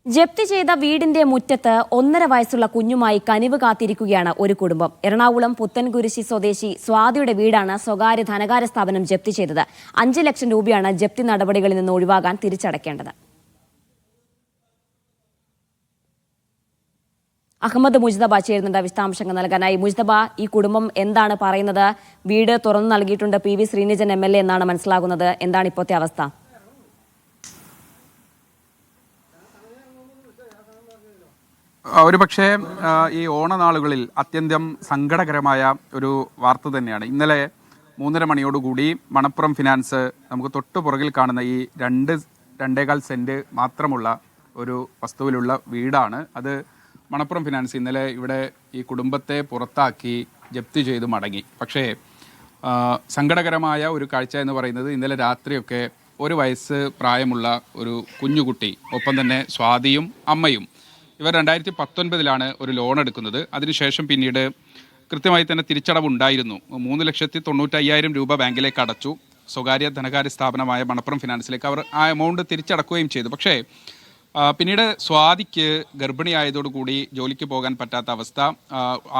ജപ്തി ചെയ്ത വീടിന്റെ മുറ്റത്ത് 1.5 വയസ്സുള്ള കുഞ്ഞുമായി കനിവ് കാത്തിരിക്കുകയാണ് ഒരു കുടുംബം. എറണാകുളം പുത്തൻകുരിശി സ്വദേശി സ്വാതിയുടെ വീടാണ് സ്വകാര്യ ധനകാര്യ സ്ഥാപനം ജപ്തി ചെയ്തത്. 5 ലക്ഷം രൂപയാണ് ജപ്തി നടപടികളിൽ നിന്ന് ഒഴിവാകാൻ തിരിച്ചടയ്ക്കേണ്ടത്. അഹമ്മദ് മുജ്തബ ചേരുന്നുണ്ട് വിശദാംശങ്ങൾ നൽകാനായി. മുജ്തബ, ഈ കുടുംബം എന്താണ് പറയുന്നത്? വീട് തുറന്നു നൽകിയിട്ടുണ്ട് PV ശ്രീനിജൻ MLA എന്നാണ് മനസ്സിലാകുന്നത്. എന്താണ് ഇപ്പോഴത്തെ അവസ്ഥ? ഒരു പക്ഷേ ഈ ഓണനാളുകളിൽ അത്യന്തം സങ്കടകരമായ ഒരു വാർത്ത തന്നെയാണ്. ഇന്നലെ 3:30 മണിയോടുകൂടി മണപ്പുറം ഫിനാൻസ് നമുക്ക് തൊട്ടു പുറകിൽ കാണുന്ന ഈ 2.25 സെന്റ് മാത്രമുള്ള ഒരു വസ്തുവിലുള്ള വീടാണ്. അത് മണപ്പുറം ഫിനാൻസ് ഇന്നലെ ഇവിടെ ഈ കുടുംബത്തെ പുറത്താക്കി ജപ്തി ചെയ്ത് മടങ്ങി. പക്ഷേ സങ്കടകരമായ ഒരു കാഴ്ച എന്ന് പറയുന്നത്, ഇന്നലെ രാത്രിയൊക്കെ 1 വയസ്സ് പ്രായമുള്ള ഒരു കുഞ്ഞുകുട്ടി, ഒപ്പം തന്നെ സ്വാതിയും അമ്മയും, ഇവർ 2019 ഒരു ലോൺ എടുക്കുന്നത്. അതിനുശേഷം പിന്നീട് കൃത്യമായി തന്നെ തിരിച്ചടവുണ്ടായിരുന്നു. 3,95,000 രൂപ ബാങ്കിലേക്ക് അടച്ചു. സ്വകാര്യ ധനകാര്യ സ്ഥാപനമായ മണപ്പുറം ഫിനാൻസിലേക്ക് അവർ ആ എമൗണ്ട് തിരിച്ചടക്കുകയും ചെയ്തു. പക്ഷേ പിന്നീട് സ്വാതിക്ക് ഗർഭിണിയായതോടുകൂടി ജോലിക്ക് പോകാൻ പറ്റാത്ത അവസ്ഥ,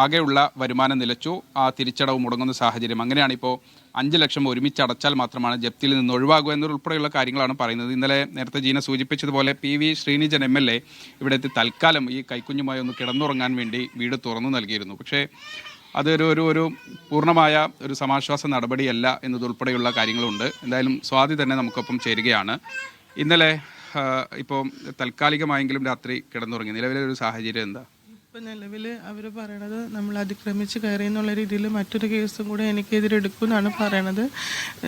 ആകെയുള്ള വരുമാനം നിലച്ചു, ആ തിരിച്ചടവ് മുടങ്ങുന്ന സാഹചര്യം. അങ്ങനെയാണ് ഇപ്പോൾ 5 ലക്ഷം ഒരുമിച്ച് അടച്ചാൽ മാത്രമാണ് ജപ്തിയിൽ നിന്ന് ഒഴിവാകുക എന്നതുൾപ്പെടെയുള്ള കാര്യങ്ങളാണ് പറയുന്നത്. ഇന്നലെ നേരത്തെ ജീന സൂചിപ്പിച്ചതുപോലെ PV ശ്രീനിജൻ MLA ഇവിടെ എത്തി തൽക്കാലം ഈ കൈക്കുഞ്ഞുമായി ഒന്ന് കിടന്നുറങ്ങാൻ വേണ്ടി വീട് തുറന്നു നൽകിയിരുന്നു. പക്ഷേ അതൊരു പൂർണ്ണമായ ഒരു സമാശ്വാസ നടപടിയല്ല എന്നതുൾപ്പെടെയുള്ള കാര്യങ്ങളുണ്ട്. എന്തായാലും സ്വാതി തന്നെ നമുക്കൊപ്പം ചേരുകയാണ്. ഇന്നലെ ഇപ്പോൾ താൽക്കാലികമായെങ്കിലും രാത്രി കിടന്നുറങ്ങി. നിലവിലെ ഒരു സാഹചര്യം എന്താ? ഇപ്പം നിലവിൽ അവർ പറയണത് നമ്മൾ അതിക്രമിച്ച് കയറി എന്നുള്ള രീതിയിൽ മറ്റൊരു കേസും കൂടെ എനിക്കെതിരെ എടുക്കുമെന്നാണ് പറയണത്.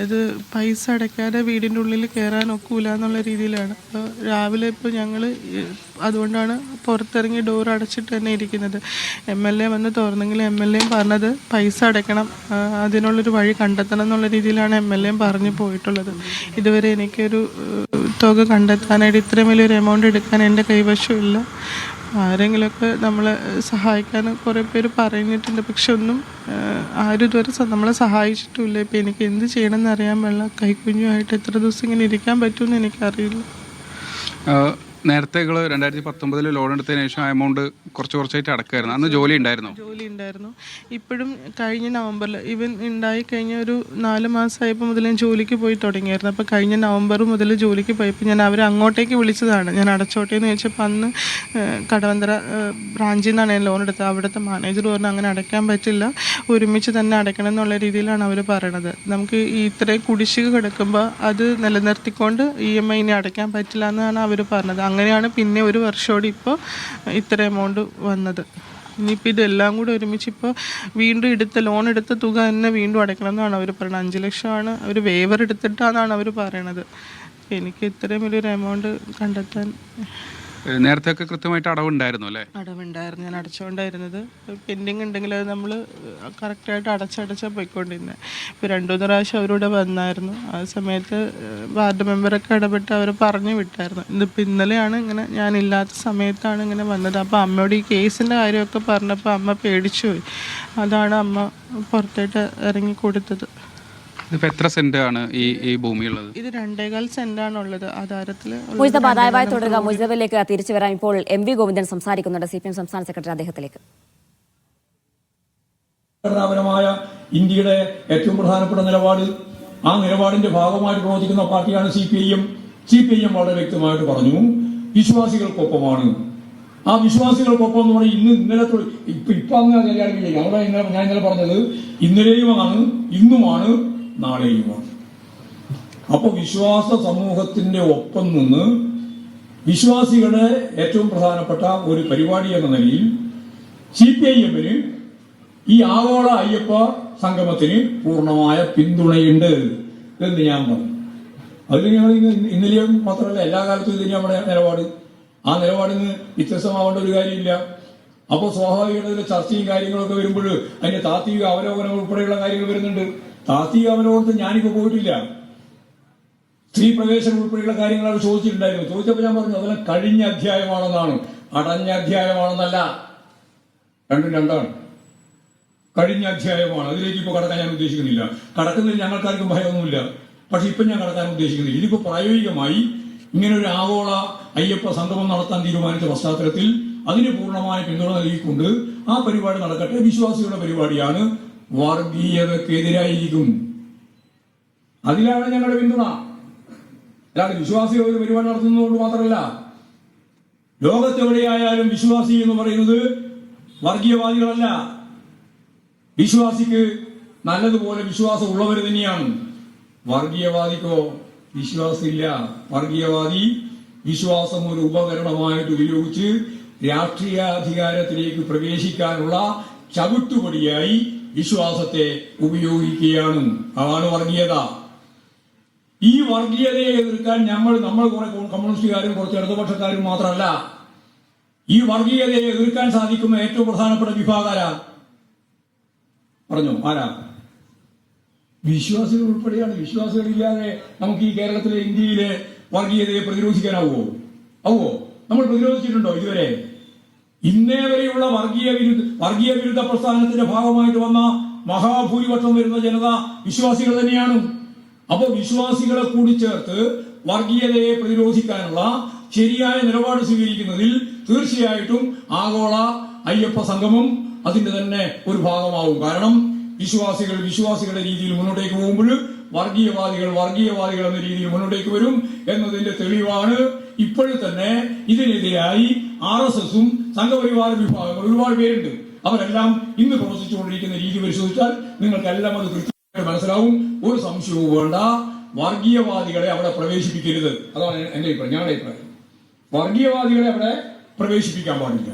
ഇത് പൈസ അടയ്ക്കാതെ വീടിൻ്റെ ഉള്ളിൽ കയറാൻ ഒക്കില്ല എന്നുള്ള രീതിയിലാണ്. അപ്പോൾ രാവിലെ ഇപ്പോൾ ഞങ്ങൾ അതുകൊണ്ടാണ് പുറത്തിറങ്ങി ഡോർ അടച്ചിട്ട് തന്നെ ഇരിക്കുന്നത്. MLA വന്ന് തുറന്നെങ്കിൽ MLA പറഞ്ഞത് പൈസ അടയ്ക്കണം, അതിനുള്ളൊരു വഴി കണ്ടെത്തണം എന്നുള്ള രീതിയിലാണ് MLA പറഞ്ഞു പോയിട്ടുള്ളത്. ഇതുവരെ എനിക്കൊരു തുക കണ്ടെത്താനായിട്ട് ഇത്രയും വലിയൊരു എമൗണ്ട് എടുക്കാൻ എൻ്റെ കൈവശമില്ല. ആരെങ്കിലുമൊക്കെ നമ്മളെ സഹായിക്കാൻ കുറേ പേര് പറഞ്ഞിട്ടുണ്ട്, പക്ഷെ ഒന്നും ആരും ഇതുവരെ നമ്മളെ സഹായിച്ചിട്ടുമില്ല. ഇപ്പം എനിക്ക് എന്ത് ചെയ്യണമെന്ന് അറിയാൻ പാടില്ല. കൈക്കുഞ്ഞുമായിട്ട് എത്ര ദിവസം ഇങ്ങനെ ഇരിക്കാൻ പറ്റുമെന്ന് എനിക്കറിയില്ല. നേരത്തെ 2019 ലോൺ എടുത്തതിന് ശേഷം ആ എമൗണ്ട് കുറച്ചായിട്ട് അടക്കായിരുന്നു. അന്ന് ജോലി ഉണ്ടായിരുന്നു. ഇപ്പോഴും കഴിഞ്ഞ നവംബറിൽ ഇവൻ ഉണ്ടായി കഴിഞ്ഞ ഒരു 4 മാസമായപ്പോൾ മുതൽ ഞാൻ ജോലിക്ക് പോയി തുടങ്ങിയായിരുന്നു. അപ്പോൾ കഴിഞ്ഞ നവംബർ മുതൽ ജോലിക്ക് പോയപ്പോൾ ഞാൻ അവരെ അങ്ങോട്ടേക്ക് വിളിച്ചതാണ്. ഞാൻ അടച്ചോട്ടെ എന്ന് ചോദിച്ചപ്പോൾ അന്ന് കടവന്തര ബ്രാഞ്ചിൽ നിന്നാണ് ഞാൻ ലോൺ എടുത്തത്. അവിടുത്തെ മാനേജർ പറഞ്ഞു അങ്ങനെ അടയ്ക്കാൻ പറ്റില്ല, ഒരുമിച്ച് തന്നെ അടയ്ക്കണം എന്നുള്ള രീതിയിലാണ് അവർ പറയണത്. നമുക്ക് ഇത്രയും കുടിശ്ശിക കിടക്കുമ്പോൾ അത് നിലനിർത്തിക്കൊണ്ട് EMI ഇനി അടയ്ക്കാൻ പറ്റില്ല എന്നാണ് അവർ പറഞ്ഞത്. അങ്ങനെയാണ് പിന്നെ ഒരു വർഷത്തോടെ ഇപ്പോൾ ഇത്ര എമൗണ്ട് വന്നത്. ഇനിയിപ്പോൾ ഇതെല്ലാം കൂടെ ഒരുമിച്ച് ഇപ്പോൾ വീണ്ടും ലോൺ എടുത്ത തുക തന്നെ വീണ്ടും അടയ്ക്കണം എന്നാണ് അവർ പറയുന്നത്. 5 ലക്ഷമാണ് അവർ വേവർ എടുത്തിട്ടാണെന്നാണ് അവർ പറയണത്. എനിക്ക് ഇത്രയും വലിയൊരു എമൗണ്ട് കണ്ടെത്താൻ നേരത്തെ ഒക്കെ കൃത്യമായിട്ട് അടവുണ്ടായിരുന്നു അല്ലേ? അടവുണ്ടായിരുന്നു, ഞാൻ അടച്ചുകൊണ്ടായിരുന്നത്. പെൻഡിങ് ഉണ്ടെങ്കിൽ അത് നമ്മൾ കറക്റ്റായിട്ട് അടച്ചാൽ പോയിക്കൊണ്ടിരുന്നത്. ഇപ്പോൾ 2-3 പ്രാവശ്യം അവരോട് വന്നായിരുന്നു. ആ സമയത്ത് വാർഡ് മെമ്പറൊക്കെ ഇടപെട്ട് അവർ പറഞ്ഞു വിട്ടായിരുന്നു. ഇതിപ്പോൾ ഇന്നലെയാണ് ഇങ്ങനെ, ഞാനില്ലാത്ത സമയത്താണ് ഇങ്ങനെ വന്നത്. അപ്പോൾ അമ്മയോട് ഈ കേസിൻ്റെ കാര്യമൊക്കെ പറഞ്ഞപ്പോൾ അമ്മ പേടിച്ചു പോയി. അതാണ് അമ്മ പുറത്തോട്ട് ഇറങ്ങി കൊടുത്തത്. ഇതിപ്പോൾ എത്ര സെന്റ് ആണ് ഈ ഭൂമിയുള്ളത്? ഇത് 2.25 സെന്റാണുള്ളത് ആധാരത്തിൽ. മുജ്തബ, ദയവായി തുടരുക. മുജ്തബയിലേക്ക് തിരിച്ചു വരാം. ഇപ്പോൾ MV ഗോവിന്ദൻ സംസാരിക്കുന്നുണ്ട്, CPM സംസ്ഥാന സെക്രട്ടറി. അദ്ദേഹത്തിലേക്ക്. ഘടനാപരമായ ഇന്ത്യയുടെ ഏറ്റവും പ്രധാനപ്പെട്ട നിലപാട്, ആ നിലപാടിന്റെ ഭാഗമായിട്ട് പ്രവർത്തിക്കുന്ന പാർട്ടിയാണ് CPIM. CPIM വളരെ വ്യക്തമായിട്ട് പറഞ്ഞു വിശ്വാസികൾക്കൊപ്പമാണ്. ആ വിശ്വാസികൾക്കൊപ്പം എന്ന് പറഞ്ഞാൽ ഇന്നലെ ഇപ്പൊ അങ്ങനെ കല്യാണം അവിടെ ഞാൻ ഇന്നലെ പറഞ്ഞത് ഇന്നലെയുമാണ്, ഇന്നുമാണ്, നാളെയുമാണ്. അപ്പൊ വിശ്വാസ സമൂഹത്തിന്റെ ഒപ്പം നിന്ന് വിശ്വാസികളുടെ ഏറ്റവും പ്രധാനപ്പെട്ട ഒരു പരിപാടി എന്ന നിലയിൽ CPIM-ന് ഈ ആഗോള അയ്യപ്പ സംഗമത്തിന് പൂർണ്ണമായ പിന്തുണയുണ്ട് എന്ന് ഞാൻ പറഞ്ഞു. അതിൽ ഞങ്ങൾ ഇന്നലെയും മാത്രമല്ല എല്ലാ കാലത്തും ഇത് നമ്മുടെ നിലപാട്. ആ നിലപാടിന് വ്യത്യസ്തമാവേണ്ട ഒരു കാര്യമില്ല. അപ്പോൾ സ്വാഭാവികതയിൽ ചർച്ചയും കാര്യങ്ങളൊക്കെ വരുമ്പോൾ അതിന്റെ താത്വിക അവലോകനം ഉൾപ്പെടെയുള്ള കാര്യങ്ങൾ വരുന്നുണ്ട്. താത്വിക അവലോകനത്തിൽ ഞാനിപ്പോ പോയിട്ടില്ല. സ്ത്രീ പ്രവേശനം ഉൾപ്പെടെയുള്ള കാര്യങ്ങൾ അവർ ചോദിച്ചിട്ടുണ്ടായിരുന്നു. ചോദിച്ചപ്പോൾ ഞാൻ പറഞ്ഞു അതെല്ലാം കഴിഞ്ഞ അധ്യായമാണെന്നാണ്, അടഞ്ഞ അധ്യായമാണെന്നല്ല. രണ്ടാണ്. കഴിഞ്ഞ അധ്യായമാണ്. അതിലേക്ക് ഇപ്പോൾ കടക്കാൻ ഞാൻ ഉദ്ദേശിക്കുന്നില്ല. കടക്കുന്നതിൽ ഞങ്ങൾക്കാർക്കും ഭയമൊന്നുമില്ല. പക്ഷെ ഇപ്പം ഞാൻ കടക്കാൻ ഉദ്ദേശിക്കുന്നില്ല. ഇതിപ്പോ പ്രായോഗികമായി ഇങ്ങനൊരു ആഗോള അയ്യപ്പ സംഗമം നടത്താൻ തീരുമാനിച്ച പശ്ചാത്തലത്തിൽ അതിന് പൂർണ്ണമായ പിന്തുണ നൽകിക്കൊണ്ട് ആ പരിപാടി നടക്കട്ടെ. വിശ്വാസികളുടെ പരിപാടിയാണ്, വർഗീയതക്കെതിരായിരിക്കും. അതിലാണ് ഞങ്ങളുടെ പിന്തുണ. അല്ലാതെ വിശ്വാസികൾ ഒരു പരിപാടി നടത്തുന്നതുകൊണ്ട് മാത്രമല്ല, ലോകത്തെവിടെയായാലും വിശ്വാസി എന്ന് പറയുന്നത് വർഗീയവാദികളല്ല. വിശ്വാസിക്ക് നല്ലതുപോലെ വിശ്വാസം ഉള്ളവർ തന്നെയാണ്. വർഗീയവാദിക്കോ വിശ്വാസമില്ല. വർഗീയവാദി വിശ്വാസം ഒരു ഉപകരണമായിട്ട് ഉപയോഗിച്ച് രാഷ്ട്രീയാധികാരത്തിലേക്ക് പ്രവേശിക്കാനുള്ള ചവിട്ടുപടിയായി വിശ്വാസത്തെ ഉപയോഗിക്കുകയാണ്. അതാണ് വർഗീയത. ഈ വർഗീയതയെ എതിർക്കാൻ നമ്മൾ കുറെ കമ്മ്യൂണിസ്റ്റുകാരും കുറച്ച് ഇടതുപക്ഷക്കാരും മാത്രമല്ല, ഈ വർഗീയതയെ എതിർക്കാൻ സാധിക്കുന്ന ഏറ്റവും പ്രധാനപ്പെട്ട വിഭാഗാരാ പറഞ്ഞു? ആരാ? വിശ്വാസികൾ ഉൾപ്പെടെയാണ്. വിശ്വാസികളില്ലാതെ നമുക്ക് ഈ കേരളത്തിലെ, ഇന്ത്യയിലെ വർഗീയതയെ പ്രതിരോധിക്കാനാവുമോ? നമ്മൾ പ്രതിരോധിച്ചിട്ടുണ്ടോ ഇതുവരെ? ഇന്നേ വരെയുള്ള വർഗീയ വിരുദ്ധ പ്രസ്ഥാനത്തിന്റെ ഭാഗമായിട്ട് വന്ന മഹാഭൂരിപക്ഷം വരുന്ന ജനത വിശ്വാസികൾ തന്നെയാണ്. അപ്പോൾ വിശ്വാസികളെ കൂടി ചേർത്ത് വർഗീയതയെ പ്രതിരോധിക്കാനുള്ള ശരിയായ നിലപാട് സ്വീകരിക്കുന്നതിൽ തീർച്ചയായിട്ടും ആഗോള അയ്യപ്പ സംഗമം അതിന്റെ തന്നെ ഒരു ഭാഗമാവും. കാരണം വിശ്വാസികളുടെ രീതിയിൽ മുന്നോട്ടേക്ക് പോകുമ്പോൾ വർഗീയവാദികൾ എന്ന രീതിയിൽ മുന്നോട്ടേക്ക് വരും എന്നതിന്റെ തെളിവാണ് ഇപ്പോഴും തന്നെ ഇതിനെതിരായി RSSഉം സംഘപരിവാര വിഭാഗങ്ങൾ ഒരുപാട് പേരുണ്ട്. അവരെല്ലാം ഇന്ന് പ്രവർത്തിച്ചുകൊണ്ടിരിക്കുന്ന രീതി പരിശോധിച്ചാൽ നിങ്ങൾക്കെല്ലാം അത് കൃത്യമായി മനസ്സിലാവും. ഒരു സംശയവും വേണ്ട. വർഗീയവാദികളെ അവിടെ പ്രവേശിപ്പിക്കരുത്. അതാണ് എന്റെ അഭിപ്രായം, ഞങ്ങളുടെ അഭിപ്രായം. വർഗീയവാദികളെ അവിടെ പ്രവേശിപ്പിക്കാൻ പാടില്ല.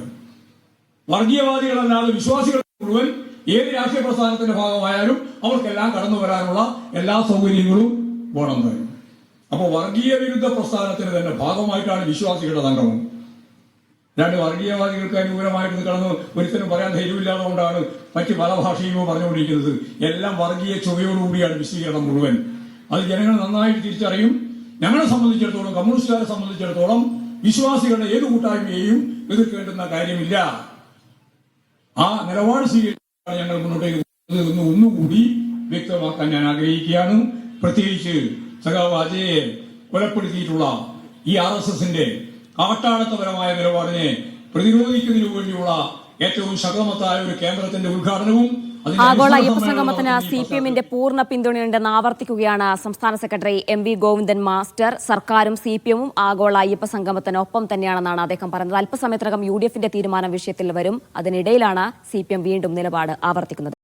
വർഗീയവാദികളല്ലാതെ വിശ്വാസികൾ മുഴുവൻ ഏത് രാഷ്ട്രീയ പ്രസ്ഥാനത്തിന്റെ ഭാഗമായാലും അവർക്കെല്ലാം കടന്നു വരാനുള്ള എല്ലാ സൗകര്യങ്ങളും വേണം തരും. അപ്പോൾ വർഗീയ വിരുദ്ധ പ്രസ്ഥാനത്തിന് തന്നെ ഭാഗമായിട്ടാണ് വിശ്വാസികളുടെ സംഗമം. രണ്ട് വർഗീയവാദികൾക്ക് അനുകൂലമായിട്ട് കടന്ന് ഒരിക്കലും പറയാൻ ധൈര്യമില്ലാതെ കൊണ്ടാണ് മറ്റ് പല ഭാഷയും പറഞ്ഞുകൊണ്ടിരിക്കുന്നത്. എല്ലാം വർഗീയ ചുവയോടുകൂടിയാണ് വിശദീകരണം മുഴുവൻ. അത് ജനങ്ങൾ നന്നായിട്ട് തിരിച്ചറിയും. ഞങ്ങളെ സംബന്ധിച്ചിടത്തോളം, കമ്മ്യൂണിസ്റ്റുകാരെ സംബന്ധിച്ചിടത്തോളം വിശ്വാസികളുടെ ഏത് കൂട്ടായ്മയെയും എതിർക്കേണ്ടുന്ന കാര്യമില്ല. ആ നിലപാട് സ്വീകരിച്ചാണ് ഞങ്ങൾ മുന്നോട്ടേക്ക് പോകുന്നത് ഒന്നുകൂടി വ്യക്തമാക്കാൻ ഞാൻ ആഗ്രഹിക്കുകയാണ്. പ്രത്യേകിച്ച് സഖാവ് അജയെ കൊലപ്പെടുത്തിയിട്ടുള്ള ഈ RSSന്റെ കാട്ടാളത്തപരമായ നിലപാടിനെ പ്രതിരോധിക്കുന്നതിനു വേണ്ടിയുള്ള ഏറ്റവും ശക്തമത്തായ ഒരു കേന്ദ്രത്തിന്റെ ഉദ്ഘാടനവും ആഗോള അയ്യപ്പ സംഗമത്തിന് CPMന്റെ പൂർണ്ണ പിന്തുണയുണ്ടെന്ന് ആവർത്തിക്കുകയാണ് സംസ്ഥാന സെക്രട്ടറി MV ഗോവിന്ദൻ മാസ്റ്റർ. സർക്കാരും CPMഉം ആഗോള അയ്യപ്പ സംഗമത്തിന് ഒപ്പം തന്നെയാണെന്നാണ് അദ്ദേഹം പറയുന്നത്. അല്പസമയത്തിനകം UDFന്റെ തീരുമാനം വിഷയത്തിൽ വരും. അതിനിടയിലാണ് CPM വീണ്ടും നിലപാട് ആവർത്തിക്കുന്നത്.